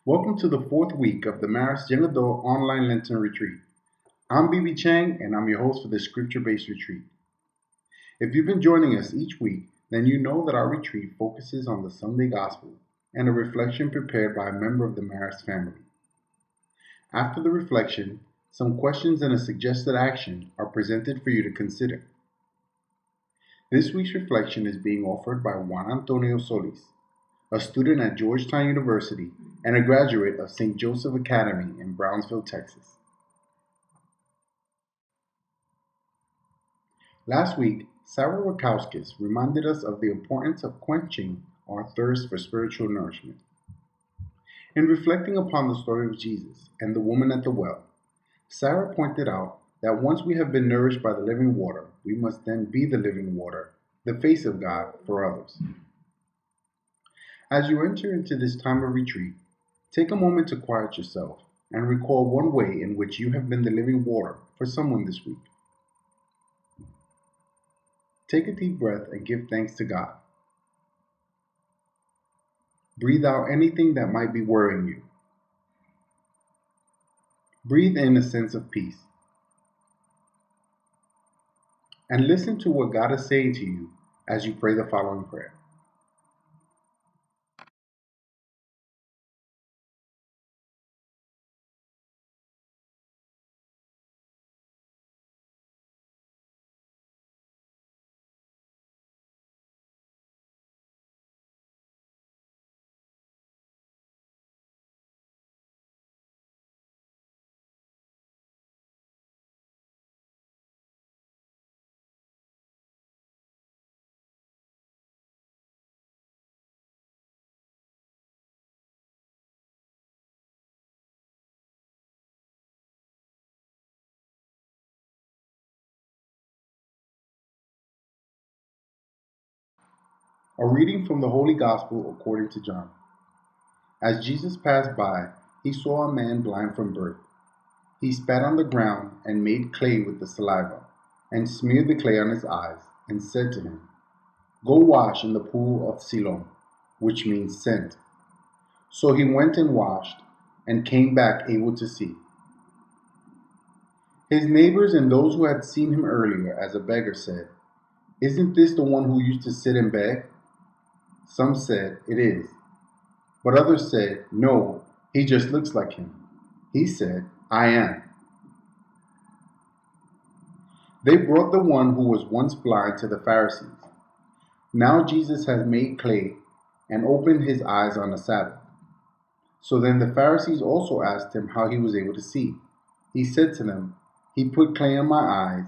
Welcome to the fourth week of the Marist Young Adult Online Lenten Retreat. I'm BB Chang, and I'm your host for this scripture-based retreat. If you've been joining us each week, then you know that our retreat focuses on the Sunday Gospel and a reflection prepared by a member of the Marist family. After the reflection, some questions and a suggested action are presented for you to consider. This week's reflection is being offered by Juan Antonio Solis, a student at Georgetown University and a graduate of St. Joseph Academy in Brownsville, Texas. Last week, Sarah Rakowskis reminded us of the importance of quenching our thirst for spiritual nourishment. In reflecting upon the story of Jesus and the woman at the well, Sarah pointed out that once we have been nourished by the living water, we must then be the living water, the face of God, for others. As you enter into this time of retreat, take a moment to quiet yourself and recall one way in which you have been the living water for someone this week. Take a deep breath and give thanks to God. Breathe out anything that might be worrying you. Breathe in a sense of peace. And listen to what God is saying to you as you pray the following prayer. A reading from the Holy Gospel according to John. As Jesus passed by, he saw a man blind from birth. He spat on the ground and made clay with the saliva, and smeared the clay on his eyes, and said to him, "Go wash in the pool of Siloam," which means sent. So he went and washed, and came back able to see. His neighbors and those who had seen him earlier as a beggar said, "Isn't this the one who used to sit and beg?" Some said, "It is." But others said, "No, he just looks like him." He said, "I am." They brought the one who was once blind to the Pharisees. Now Jesus has made clay and opened his eyes on the Sabbath. So then the Pharisees also asked him how he was able to see. He said to them, "He put clay on my eyes,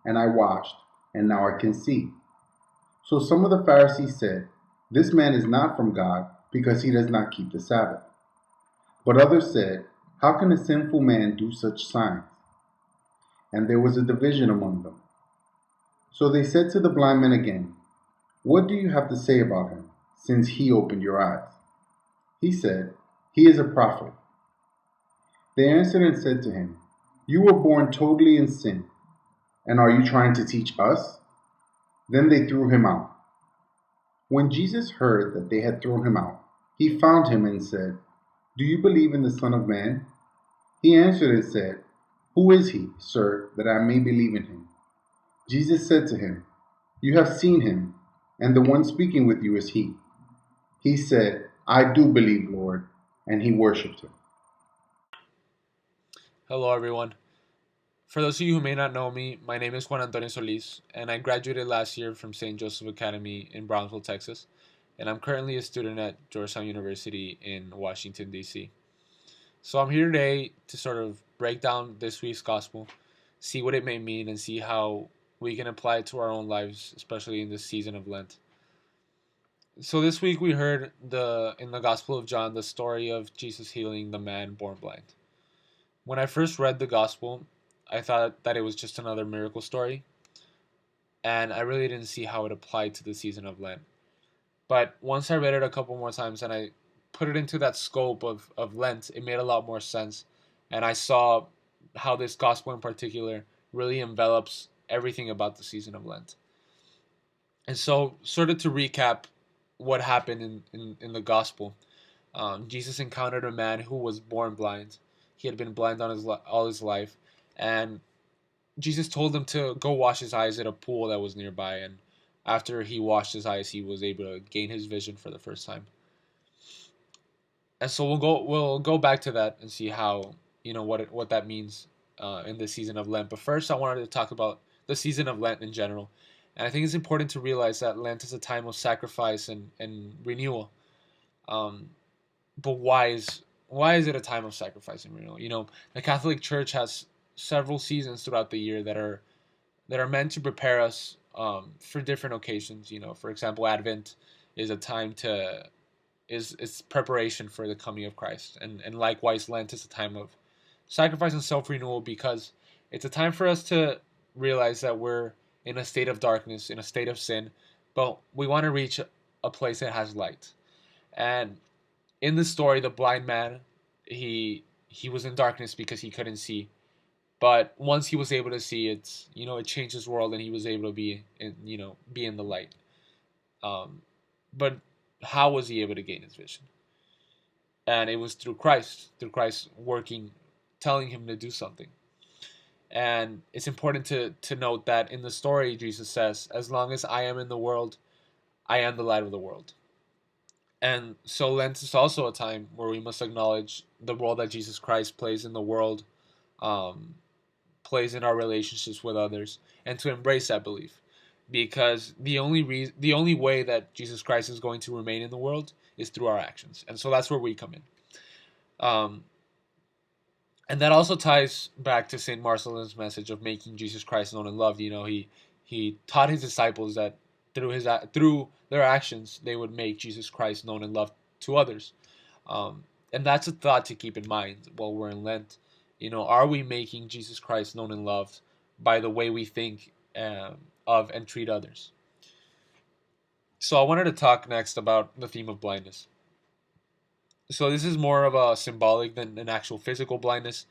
and I washed, and now I can see." So some of the Pharisees said, "This man is not from God, because he does not keep the Sabbath." But others said, "How can a sinful man do such signs?" And there was a division among them. So they said to the blind man again, "What do you have to say about him, since he opened your eyes?" He said, "He is a prophet." They answered and said to him, "You were born totally in sin, and are you trying to teach us?" Then they threw him out. When Jesus heard that they had thrown him out, he found him and said, "Do you believe in the Son of Man?" He answered and said, "Who is he, sir, that I may believe in him?" Jesus said to him, "You have seen him, and the one speaking with you is he." He said, "I do believe, Lord," and he worshipped him. Hello, everyone. For those of you who may not know me, my name is Juan Antonio Solis, and I graduated last year from St. Joseph Academy in Brownsville, Texas, and I'm currently a student at Georgetown University in Washington, D.C. So I'm here today to sort of break down this week's gospel, see what it may mean, and see how we can apply it to our own lives, especially in this season of Lent. So this week we heard in the Gospel of John the story of Jesus healing the man born blind. When I first read the gospel, I thought that it was just another miracle story, and I really didn't see how it applied to the season of Lent. But once I read it a couple more times and I put it into that scope of Lent, it made a lot more sense. And I saw how this gospel in particular really envelops everything about the season of Lent. And so, sort of to recap what happened in the gospel, Jesus encountered a man who was born blind. He had been blind all his life, and Jesus told him to go wash his eyes at a pool that was nearby. And after he washed his eyes, he was able to gain his vision for the first time. And so we'll go back to that and see how, what that means in the season of Lent. But first, I wanted to talk about the season of Lent in general. And I think it's important to realize that Lent is a time of sacrifice and renewal. Um, but why is it a time of sacrifice and renewal? The Catholic Church has several seasons throughout the year that are meant to prepare us for different occasions. For example, Advent is a time to is preparation for the coming of Christ, and likewise Lent is a time of sacrifice and self renewal, because it's a time for us to realize that we're in a state of darkness, in a state of sin, but we want to reach a place that has light. And in the story, the blind man, he was in darkness because he couldn't see. But once he was able to see, it changed his world, and he was able to be in the light. But how was he able to gain his vision? And it was through Christ working, telling him to do something. And it's important to note that in the story, Jesus says, "As long as I am in the world, I am the light of the world." And so Lent is also a time where we must acknowledge the role that Jesus Christ plays in the world, um, plays in our relationships with others, and to embrace that belief, because the only way that Jesus Christ is going to remain in the world is through our actions. And so that's where we come in. Um, and that also ties back to Saint Marcellin's message of making Jesus Christ known and loved. He taught his disciples that through their actions they would make Jesus Christ known and loved to others. And that's a thought to keep in mind while we're in Lent. Are we making Jesus Christ known and loved by the way we think of and treat others? So I wanted to talk next about the theme of blindness. So this is more of a symbolic than an actual physical blindness.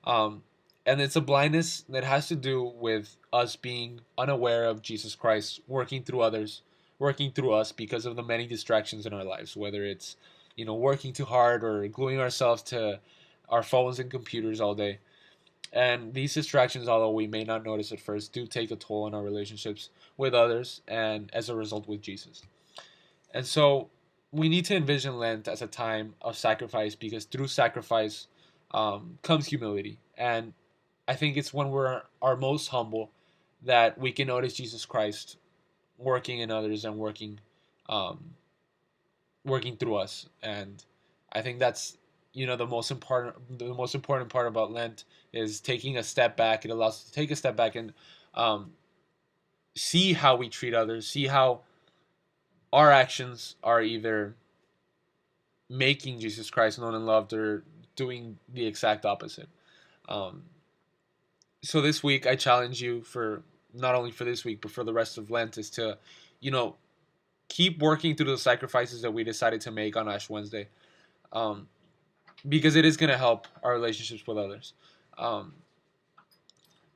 Um, and it's a blindness that has to do with us being unaware of Jesus Christ working through others, working through us because of the many distractions in our lives, whether it's, working too hard or gluing ourselves to our phones and computers all day. And these distractions, although we may not notice at first, do take a toll on our relationships with others and as a result with Jesus. And so we need to envision Lent as a time of sacrifice, because through sacrifice comes humility. And I think it's when we're our most humble that we can notice Jesus Christ working in others and um, working through us. And I think that's the most important part about Lent is taking a step back. It allows us to take a step back and um, see how we treat others, see how our actions are either making Jesus Christ known and loved or doing the exact opposite. Um, so this week, I challenge you, for not only for this week but for the rest of Lent, is to, you know, keep working through the sacrifices that we decided to make on Ash Wednesday, um, because it is going to help our relationships with others. Um,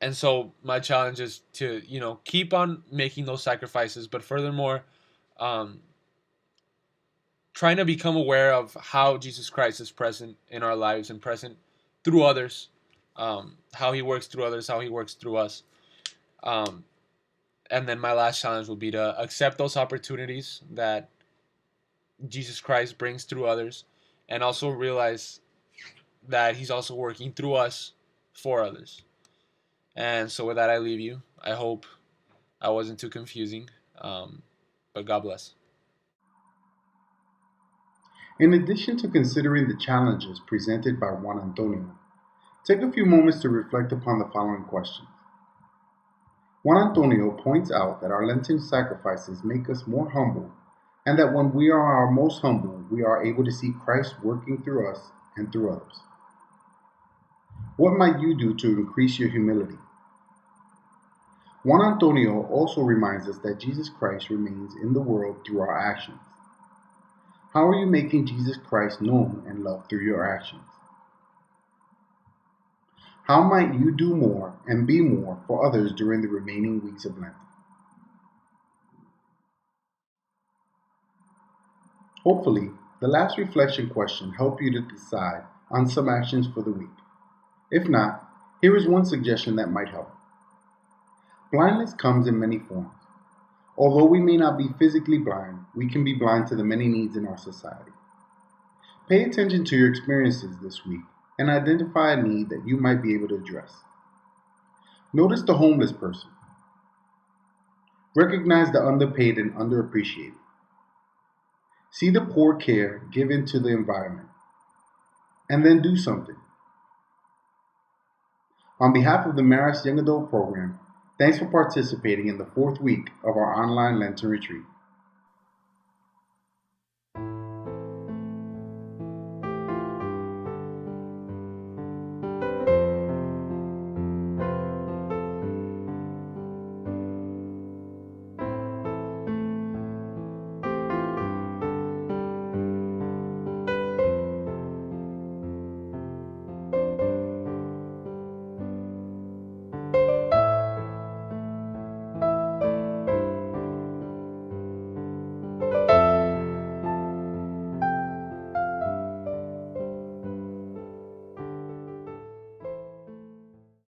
and so my challenge is to, keep on making those sacrifices, but furthermore, um, trying to become aware of how Jesus Christ is present in our lives and present through others, how he works through others, how he works through us. Um, and then my last challenge will be to accept those opportunities that Jesus Christ brings through others, and also realize that he's also working through us for others. And so with that, I leave you. I hope I wasn't too confusing, but God bless. In addition to considering the challenges presented by Juan Antonio, take a few moments to reflect upon the following questions. Juan Antonio points out that our Lenten sacrifices make us more humble, and that when we are our most humble, we are able to see Christ working through us and through others. What might you do to increase your humility? Juan Antonio also reminds us that Jesus Christ remains in the world through our actions. How are you making Jesus Christ known and loved through your actions? How might you do more and be more for others during the remaining weeks of Lent? Hopefully, the last reflection question help you to decide on some actions for the week? If not, here is one suggestion that might help. Blindness comes in many forms. Although we may not be physically blind, we can be blind to the many needs in our society. Pay attention to your experiences this week and identify a need that you might be able to address. Notice the homeless person. Recognize the underpaid and underappreciated. See the poor care given to the environment. And then do something. On behalf of the Marist Young Adult Program, thanks for participating in the 4th week of our online Lenten retreat.